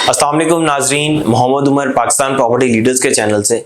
अस्सलाम वालेकुम नाजरीन, मोहम्मद उमर पाकिस्तान प्रॉपर्टी लीडर्स के चैनल से।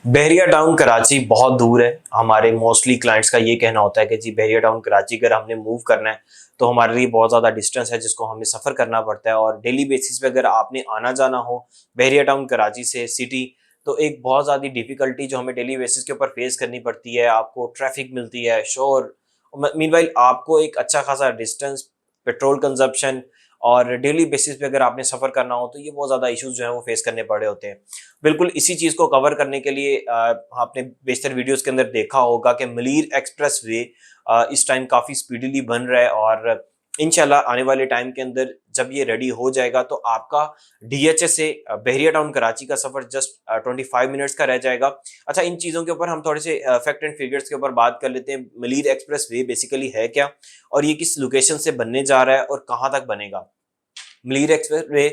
बहरिया टाउन कराची बहुत दूर है। हमारे मोस्टली क्लाइंट्स का ये कहना होता है कि जी बहरिया टाउन कराची अगर हमने मूव करना है तो हमारे लिए बहुत ज़्यादा डिस्टेंस है जिसको हमें सफ़र करना पड़ता है, और डेली बेसिस पे अगर आपने आना जाना हो बहरिया टाउन कराची से सिटी तो एक बहुत ज़्यादा डिफ़िकल्टी जो हमें डेली बेसिस के ऊपर फेस करनी पड़ती है। आपको ट्रैफिक मिलती है, शोर, मीनवाइल आपको एक अच्छा खासा डिस्टेंस, पेट्रोल कंजप्शन, और डेली बेसिस पे अगर आपने सफ़र करना हो तो ये बहुत ज़्यादा इश्यूज जो है वो फेस करने पड़े होते हैं। बिल्कुल इसी चीज़ को कवर करने के लिए आपने बेशतर वीडियोस के अंदर देखा होगा कि मलीर एक्सप्रेस वे इस टाइम काफ़ी स्पीडीली बन रहा है, और इंशाल्लाह आने वाले टाइम के अंदर जब ये रेडी हो जाएगा तो आपका डीएचए से बहरिया टाउन कराची का सफ़र जस्ट 25 मिनट्स का रह जाएगा। अच्छा, इन चीज़ों के ऊपर हम थोड़े से फैक्ट एंड फिगर्स के ऊपर बात कर लेते हैं। मलीर एक्सप्रेस वे बेसिकली है क्या, और ये किस लोकेशन से बनने जा रहा है और कहाँ तक बनेगा। मलीर एक्सप्रेस वे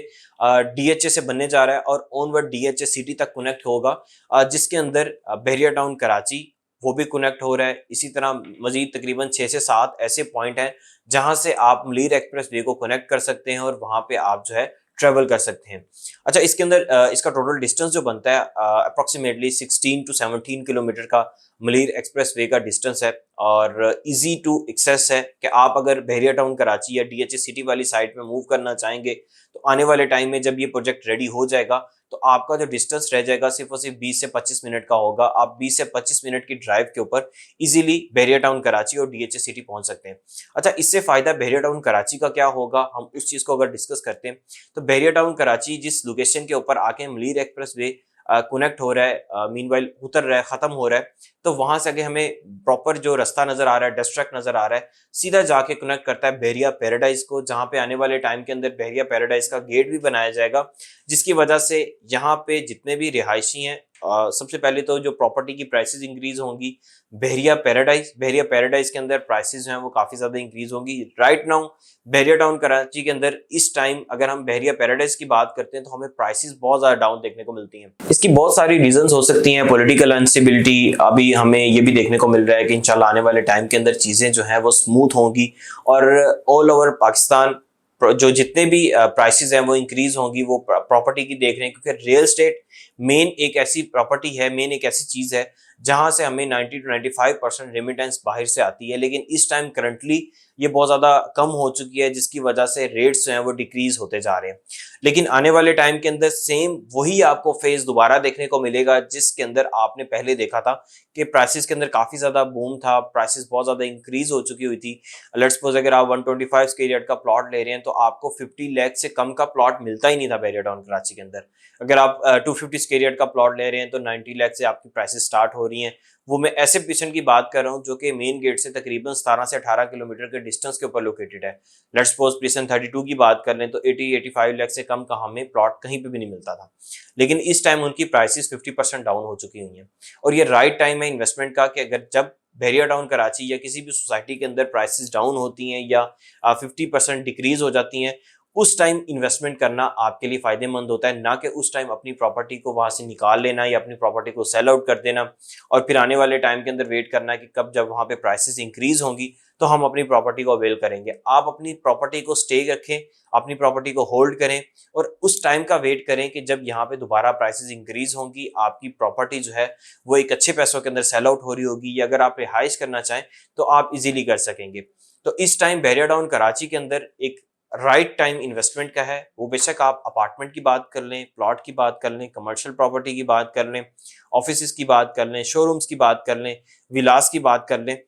डीएचए से बनने जा रहा है और ऑनवर्ड डीएचए सिटी तक कनेक्ट होगा, जिसके अंदर बहरिया टाउन कराची वो भी कनेक्ट हो रहा है। इसी तरह मजीद तकरीबन 6 से 7 ऐसे पॉइंट हैं जहां से आप मलीर एक्सप्रेस वे को कनेक्ट कर सकते हैं और वहां पे आप जो है ट्रेवल कर सकते हैं। अच्छा, इसके अंदर इसका टोटल डिस्टेंस जो बनता है अप्रोक्सीमेटली 16 टू 17 किलोमीटर का मलीर एक्सप्रेस वे का डिस्टेंस है, और इजी टू एक्सेस है कि आप अगर बहरिया टाउन कराची या डीएचए सिटी वाली साइड में मूव करना चाहेंगे तो आने वाले टाइम में जब ये प्रोजेक्ट रेडी हो जाएगा तो आपका जो डिस्टेंस रह जाएगा सिर्फ और सिर्फ 20 से 25 मिनट का होगा। आप 20 से 25 मिनट की ड्राइव के ऊपर इजीली बहरिया टाउन कराची और डीएचए सिटी पहुंच सकते हैं। अच्छा, इससे फायदा बहरिया टाउन कराची का क्या होगा, हम उस चीज को अगर डिस्कस करते हैं तो बहरिया टाउन कराची जिस लोकेशन के ऊपर आके मलीर एक्सप्रेस वे कनेक्ट हो रहा है, मीनवाइल उतर रहा है, खत्म हो रहा है, तो वहां से आगे हमें प्रॉपर जो रास्ता नजर आ रहा है, डिस्ट्रिक्ट नजर आ रहा है, सीधा जाके कनेक्ट करता है बहरिया पैराडाइज को, जहां पे आने वाले टाइम के अंदर बहरिया पैराडाइज का गेट भी बनाया जाएगा, जिसकी वजह से यहाँ पे जितने भी रिहायशी हैं सबसे पहले तो जो प्रॉपर्टी की प्राइसेस इंक्रीज होंगी बहरिया पैराडाइज के अंदर प्राइसेस जो हैं वो काफी ज्यादा इंक्रीज होंगी। राइट नाउ बहरिया टाउन कराची के अंदर इस टाइम अगर हम बहरिया पैराडाइज की बात करते हैं तो हमें प्राइसेस बहुत ज्यादा डाउन देखने को मिलती हैं। इसकी बहुत सारी रीजंस हो सकती हैं। पॉलिटिकल अनस्टेबिलिटी, अभी हमें ये भी देखने को मिल रहा है कि इंशाल्लाह आने वाले टाइम के अंदर चीजें जो हैं वो स्मूथ होंगी और ऑल ओवर पाकिस्तान जो जितने भी प्राइसेस हैं वो इंक्रीज होंगी। वो प्रॉपर्टी की देख रहे हैं क्योंकि रियल एस्टेट मेन एक ऐसी प्रॉपर्टी है, मेन एक ऐसी चीज है जहां से हमें 90 टू 95% रेमिटेंस बाहर से आती है, लेकिन इस टाइम करंटली ये बहुत ज्यादा कम हो चुकी है, जिसकी वजह से रेट्स जो हैं वो डिक्रीज होते जा रहे हैं। लेकिन आने वाले टाइम के अंदर सेम वही आपको फेज दोबारा देखने को मिलेगा जिसके अंदर आपने पहले देखा था कि प्राइसेस के अंदर काफी ज्यादा बूम था, प्राइसेस बहुत ज्यादा इंक्रीज हो चुकी हुई थी। लेट्स सपोज अगर आप 125 स्क्वायर यार्ड का प्लॉट ले रहे हैं तो आपको 50 लाख से कम का प्लॉट मिलता ही नहीं था बहरिया टाउन कराची के अंदर। अगर आप 250 स्क्वायर यार्ड का प्लॉट ले रहे हैं तो 90 लाख से आपकी प्राइसेस स्टार्ट हो रही हैं। वो मैं ऐसे पोजीशन की बात कर रहा हूँ जो कि मेन गेट से तकरीबन 17 से 18 किलोमीटर के डिस्टेंस के ऊपर लोकेटेड है। लेट्स सपोज पोजीशन 32 की बात कर लें तो 80-85 लाख से कम का हमें प्लॉट कहीं पे भी नहीं मिलता था, लेकिन इस टाइम उनकी प्राइसेस 50% डाउन हो चुकी हुई हैं। और ये राइट टाइम है इन्वेस्टमेंट का कि अगर जब बहरिया टाउन कराची या किसी भी सोसाइटी के अंदर प्राइसेस डाउन होती हैं या 50% डिक्रीज हो जाती हैं, उस टाइम इन्वेस्टमेंट करना आपके लिए फायदेमंद होता है, ना कि उस टाइम अपनी प्रॉपर्टी को वहां से निकाल लेना या अपनी प्रॉपर्टी को सेल आउट कर देना और फिर आने वाले टाइम के अंदर वेट करना कि कब जब वहां पे प्राइसेस इंक्रीज होंगी तो हम अपनी प्रॉपर्टी को अवेल करेंगे। आप अपनी प्रॉपर्टी को स्टे रखें, अपनी प्रॉपर्टी को होल्ड करें और उस टाइम का वेट करें कि जब यहाँ पे दोबारा प्राइसेस इंक्रीज होंगी, आपकी प्रॉपर्टी जो है वो एक अच्छे पैसों के अंदर सेल आउट हो रही होगी, या अगर आप रिहाइश करना चाहें तो आप इजीली कर सकेंगे। तो इस टाइम बहरिया टाउन कराची के अंदर एक राइट टाइम इन्वेस्टमेंट का है। वो बेशक आप अपार्टमेंट की बात कर लें, प्लॉट की बात कर लें, कमर्शियल प्रॉपर्टी की बात कर लें, ऑफिस की बात कर लें, शोरूम्स की बात कर लें, विलास की बात कर लें,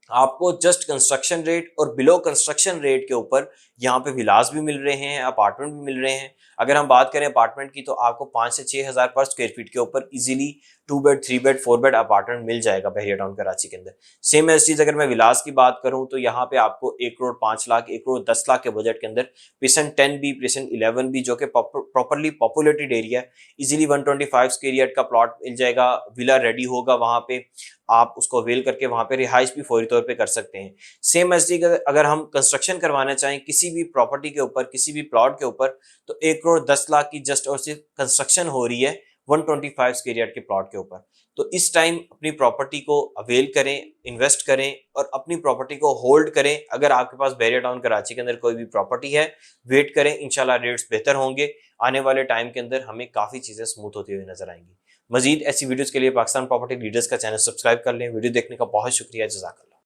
आपको जस्ट कंस्ट्रक्शन रेट और बिलो कंस्ट्रक्शन रेट के ऊपर यहाँ पे विलास भी मिल रहे हैं, अपार्टमेंट भी मिल रहे हैं। अगर हम बात करें अपार्टमेंट की तो आपको 5 से 6 हज़ार पर स्क्वायर फीट के ऊपर easily 2 bed 3 bed 4 bed apartment मिल जाएगा बहरिया टाउन कराची के अंदर। सेम एज चीज अगर मैं विलास की बात करूं तो यहाँ पे आपको 1 करोड़ 5 लाख 1 करोड़ 10 लाख के बजट के अंदर प्रेसेंट 10 बी प्रेसेंट 11 बी जो कि प्रॉपरली पॉपुलेटेड एरिया है, इजीली 125 स्क्वायर यार्ड का प्लॉट मिल जाएगा, विला रेडी होगा वहां पे, आप उसको अवेल करके वहां पे रिहाइश भी फौरी तौर पे कर सकते हैं। सेम एज अगर हम कंस्ट्रक्शन करवाना चाहें किसी भी प्रॉपर्टी के ऊपर, किसी भी प्लॉट के ऊपर, तो 1 करोड़ 10 लाख की जस्ट और सिर्फ कंस्ट्रक्शन हो रही है, 125 स्क्वायर यार्ड के प्लॉट के ऊपर। तो इस टाइम अपनी प्रॉपर्टी को अवेल करें, इन्वेस्ट करें और अपनी प्रॉपर्टी को होल्ड करें। अगर आपके पास बैरिया टाउन कराची के अंदर कोई भी प्रॉपर्टी है, वेट करें, इंशाल्लाह रेट्स बेहतर होंगे। आने वाले टाइम के अंदर हमें काफी चीजें स्मूथ होती हुई नजर आएंगी। मजीद ऐसी वीडियोस के लिए पाकिस्तान प्रॉपर्टी लीडर्स का चैनल सब्सक्राइब कर लें। वीडियो देखने का बहुत शुक्रिया। जज़ाकल्लाह।